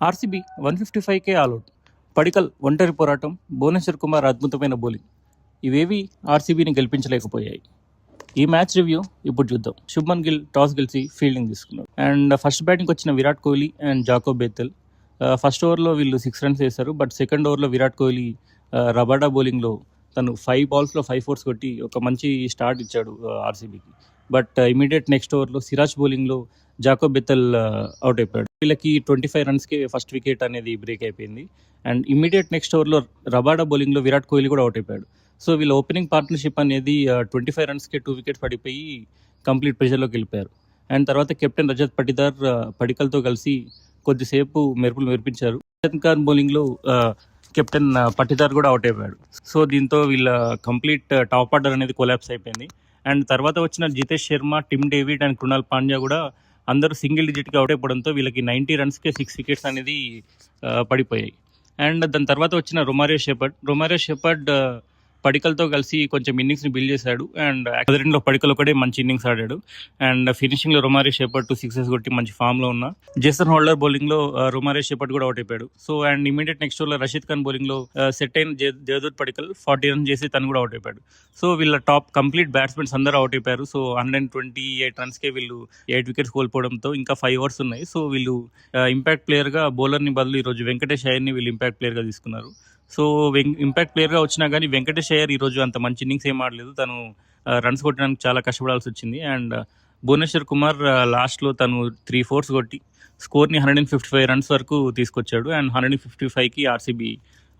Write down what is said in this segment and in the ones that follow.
RCB 155కే all out. Padikkal ఒంటరి పోరాటం, భువనేశ్వర్ కుమార్ అద్భుతమైన బౌలింగ్ ఇవేవి ఆర్సీబీని గెలిపించలేకపోయాయి. ఈ మ్యాచ్ రివ్యూ ఇప్పుడు చూద్దాం. శుభ్మన్ గిల్ టాస్ గెలిచి ఫీల్డింగ్ తీసుకున్నాడు. అండ్ ఫస్ట్ బ్యాటింగ్ వచ్చిన Virat Kohli and Jacob Bethell. First ఓవర్లో వీళ్ళు 6 runs వేశారు. బట్ సెకండ్ ఓవర్లో విరాట్ కోహ్లీ రబాడా బౌలింగ్లో తను 5 balls 5 4s కొట్టి ఒక మంచి స్టార్ట్ ఇచ్చాడు ఆర్సీబీకి. బట్ ఇమీడియట్ నెక్స్ట్ ఓవర్లో సిరాజ్ బౌలింగ్లో జాకోబ్ బెథెల్ అవుట్ అయిపోయాడు. వీళ్ళకి 25 runsకే ఫస్ట్ వికెట్ అనేది బ్రేక్ అయిపోయింది. అండ్ ఇమీడియట్ నెక్స్ట్ ఓవర్లో రబాడా బౌలింగ్లో విరాట్ కోహ్లీ కూడా అవుట్ అయిపోయాడు. సో వీళ్ళ ఓపెనింగ్ పార్ట్నర్షిప్ అనేది 25 runsకే 2 wickets పడిపోయి కంప్లీట్ ప్రెషర్లోకి వెళ్ళిపోయారు. అండ్ తర్వాత కెప్టెన్ రజత్ పటిదార్ పడికల్తో కలిసి కొద్దిసేపు మెరుపులు మెరిపించారు. రజత్ ఖాన్ బౌలింగ్లో కెప్టెన్ పటిదార్ కూడా అవుట్ అయిపోయాడు. సో దీంతో వీళ్ళ కంప్లీట్ టాప్ ఆర్డర్ అనేది కొలాప్స్ అయిపోయింది. అండ్ తర్వాత వచ్చిన Jitesh Sharma, Tim David and Krunal Pandya కూడా అందరూ సింగిల్ డిజిట్గా అవుట్ అయిపోవడంతో వీళ్ళకి 90 runsకే 6 wickets అనేది పడిపోయాయి. అండ్ దాని తర్వాత వచ్చిన రొమారియో షెపర్డ్ పడికల్తో కలిసి కొంచెం ఇన్నింగ్స్ని బిల్డ్ చేశాడు. అండ్ రెండులో పడికల్ ఒకటే మంచి ఇన్నింగ్స్ ఆడాడు. అండ్ ఫినిషింగ్లో రొమారియో షెపర్డ్ 2 sixes కొట్టి మంచి ఫామ్లో ఉన్న జేసన్ హోల్డర్ బౌలింగ్లో రొమారియో షెపర్డ్ కూడా అవుట్ అయిపోయాడు. సో అండ్ ఇమీడియట్ నెక్స్ట్ ఓవర్లో రషీద్ ఖాన్ బౌలింగ్లో సెట్ అయిన దేవదూత్ పడికల్ 40 runs చేసి తను కూడా అవుట్ అయిపోయాడు. సో వీళ్ళ టాప్ కంప్లీట్ బ్యాట్స్మెన్స్ అందరూ అవుట్ అయిపోయారు. సో 128 runsకే వీళ్ళు 8 wickets కోల్పోవడంతో ఇంకా 5 overs ఉన్నాయి. సో వీళ్ళు ఇంపాక్ట్ ప్లేయర్గా బౌలర్ని బదులు ఈరోజు వెంకటేష్ అయ్యర్ని వీళ్ళు ఇంపాక్ట్ ప్లేయర్గా తీసుకున్నారు. సో ఇంపాక్ట్ ప్లేయర్గా వచ్చినా కానీ వెంకటేష్ అయ్యర్ ఈరోజు అంత మంచి ఇన్నింగ్స్ ఏం ఆడలేదు. తను రన్స్ కొట్టడానికి చాలా కష్టపడాల్సి వచ్చింది. అండ్ భువనేశ్వర్ కుమార్ లాస్ట్లో తను 3 4s కొట్టి స్కోర్ని 155 runs వరకు తీసుకొచ్చాడు. అండ్ 155కి ఆర్సీబీ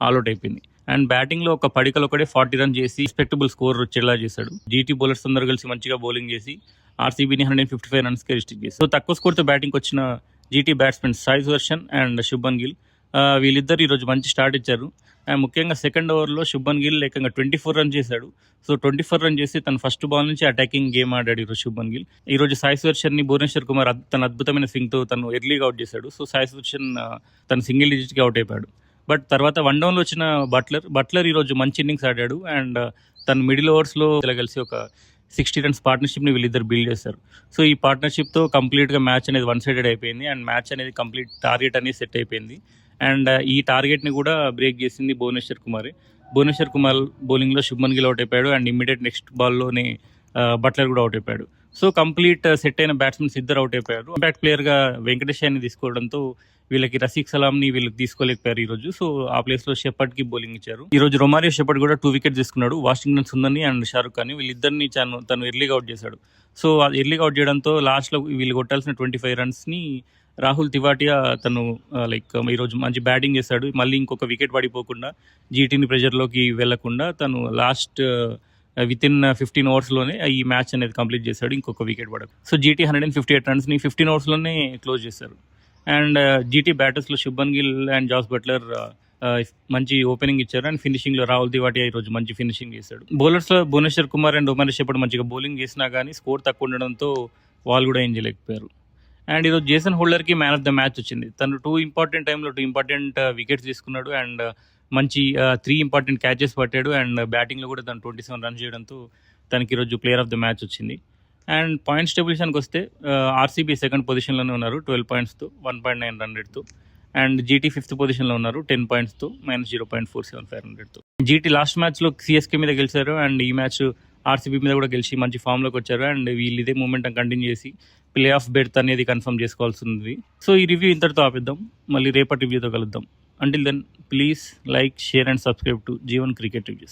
ఆల్అవుట్ అయిపోయింది. అండ్ బ్యాటింగ్లో ఒక పడికల్ ఒకటే 40 runs చేసి రెస్పెక్టబుల్ స్కోర్ వచ్చేలా చేశాడు. జీటీ బౌలర్స్ అందరూ కలిసి మంచిగా బౌలింగ్ చేసి ఆర్సీబీని 155 runsకే రిస్ట్రిక్ట్ చేసి సో తక్కువ స్కోర్తో బ్యాటింగ్కి వచ్చిన GT batsmen Sai Sudarshan and Shubman Gill వీళ్ళిద్దరు ఈరోజు మంచి స్టార్ట్ ఇచ్చారు. అండ్ ముఖ్యంగా సెకండ్ ఓవర్లో శుభ్మన్ గిల్ ఏకంగా 24 runs చేశాడు. సో 24 runs చేసి తన ఫస్ట్ బాల్ నుంచి అటాకింగ్ గేమ్ ఆడాడు ఈరోజు శుభ్మన్ గిల్. ఈరోజు సాయి సుదర్శన్ని భువనేశ్వర్ కుమార్ తన అద్భుతమైన స్వింగ్తో తను ఎర్లీగా అవుట్ చేశాడు. సో సాయి సుదర్శన్ తన సింగిల్ డిజిట్కి అవుట్ అయిపోయాడు. బట్ తర్వాత 1 downలో వచ్చిన బట్లర్ ఈరోజు మంచి ఇన్నింగ్స్ ఆడాడు. అండ్ తన మిడిల్ ఓవర్స్లో కలిసి ఒక 60 runs పార్ట్నర్షిప్ని వీళ్ళిద్దరు బిల్డ్ చేశారు. సో ఈ పార్ట్నర్షిప్తో కంప్లీట్గా మ్యాచ్ అనేది 1-sided అయిపోయింది. అండ్ మ్యాచ్ అనేది కంప్లీట్ టార్గెట్ అనేది సెట్ అయిపోయింది. అండ్ ఈ టార్గెట్ని కూడా బ్రేక్ చేసింది భువనేశ్వర్ కుమార్ బౌలింగ్లో శుభ్మన్ గిల్ అవుట్ అయిపోయాడు. అండ్ ఇమ్మీడియట్ నెక్స్ట్ బాల్లోనే బట్లర్ కూడా అవుట్ అయిపోయాడు. సో కంప్లీట్ సెట్ అయిన బ్యాట్స్మెన్స్ ఇద్దరు అవుట్ అయిపోయారు. ఇంపాక్ట్ ప్లేయర్గా వెంకటేష్ అయ్యర్ని తీసుకోవడంతో వీళ్ళకి రసీక్ సలాంని వీళ్ళకి తీసుకోలేకపోయారు ఈరోజు. సో ఆ ప్లేస్లో షెపర్డ్కి బౌలింగ్ ఇచ్చారు. ఈరోజు రొమారియో షెపర్డ్ కూడా 2 wickets తీసుకున్నాడు. వాషింగ్టన్ సుందర్ని అండ్ షారుఖ్ ఖాన్ వీళ్ళిద్దరిని తను ఎర్లీగా అవుట్ చేశాడు. సో ఎర్లీగా అవుట్ చేయడంతో లాస్ట్లో వీళ్ళు కొట్టాల్సిన 25 runsని రాహుల్ తివాటియా తను ఈరోజు మంచి బ్యాటింగ్ చేశాడు. మళ్ళీ ఇంకొక వికెట్ పడిపోకుండా జీటీని ప్రెషర్లోకి వెళ్లకుండా తను లాస్ట్ వితిన్ 15 overs ఈ మ్యాచ్ అనేది కంప్లీట్ చేశాడు. ఇంకొక వికెట్ పడకు. సో జీటీ 158 runsని 15 overs క్లోజ్ చేశారు. అండ్ జీటీ బ్యాటర్స్లో Shubman Gill and Jos Buttler మంచి ఓపెనింగ్ ఇచ్చారు. అండ్ ఫినిషింగ్లో రాహుల్ తివాటియా ఈరోజు మంచి ఫినిషింగ్ చేశాడు. బౌలర్స్లో Bhuvneshwar Kumar and Romario Shepherd మంచిగా బౌలింగ్ చేసినా కానీ స్కోర్ తక్కువ ఉండడంతో వాళ్ళు కూడా ఏం చేయలేకపోయారు. అండ్ ఈరోజు జేసన్ హోల్డర్కి మ్యాన్ ఆఫ్ ద మ్యాచ్ వచ్చింది. తను 2 important టైంలో 2 important వికెట్స్ తీసుకున్నాడు. అండ్ మంచి 3 important క్యాచెస్ పట్టాడు. అండ్ బ్యాటింగ్లో కూడా తను 27 runs చేయడంతో తనకి ఈరోజు ప్లేయర్ ఆఫ్ ద మ్యాచ్ వచ్చింది. అండ్ పాయింట్స్ టేబుల్స్కి వస్తే ఆర్సీబీ సెకండ్ పొజిషన్లోనే ఉన్నారు 12 pointsతో 1.9 run rateతో. అండ్ జీటీ 5th పొజిషన్లో ఉన్నారు 10 pointsతో -0.475 run rateతో. జీటీ లాస్ట్ మ్యాచ్లో సిఎస్కే మీద గెలిచారు. అండ్ ఈ మ్యాచ్ ఆర్సీబీ మీద కూడా గెలిచి మంచి ఫామ్లోకి వచ్చారు. అండ్ వీళ్ళు ఇదే మూమెంటం కంటిన్యూ చేసి ప్లే ఆఫ్ బెర్త్ అనేది కన్ఫర్మ్ చేసుకోవాల్సి ఉంది. సో ఈ రివ్యూ ఇంతటితో ఆపిద్దాం. మళ్ళీ రేపటి రివ్యూతో కలుద్దాం. Until then please like, share and subscribe to G1 Cricket Reviews.